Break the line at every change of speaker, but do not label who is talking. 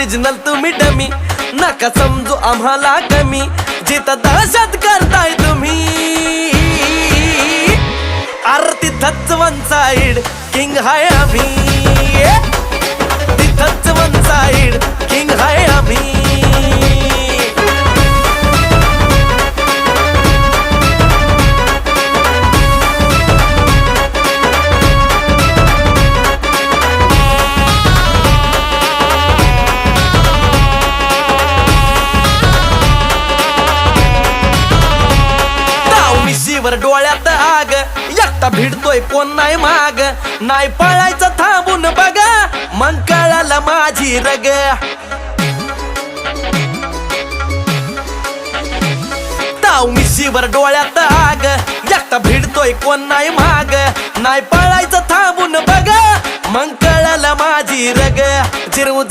Original तुम्ही dummy, नका समजू आम्हाला कमी, जिथं दहशत करताय तुम्ही. अरे तिथंच वन साइड किंग हाय आम्ही, तिथंच वन साइड किंग हाय आम्ही. वर डोळ्यात आग, एकटा भिडतोय कोण नाही माग, नाही पळायचं थांबून बघा, मग कळालं माझी रग. ताव मिशीवर डोळ्यात आग, एकटा भिडतोय कोण नाही माग, नाही पळायचं थांबून बघा, मग कळालं माझी रग. चिरवू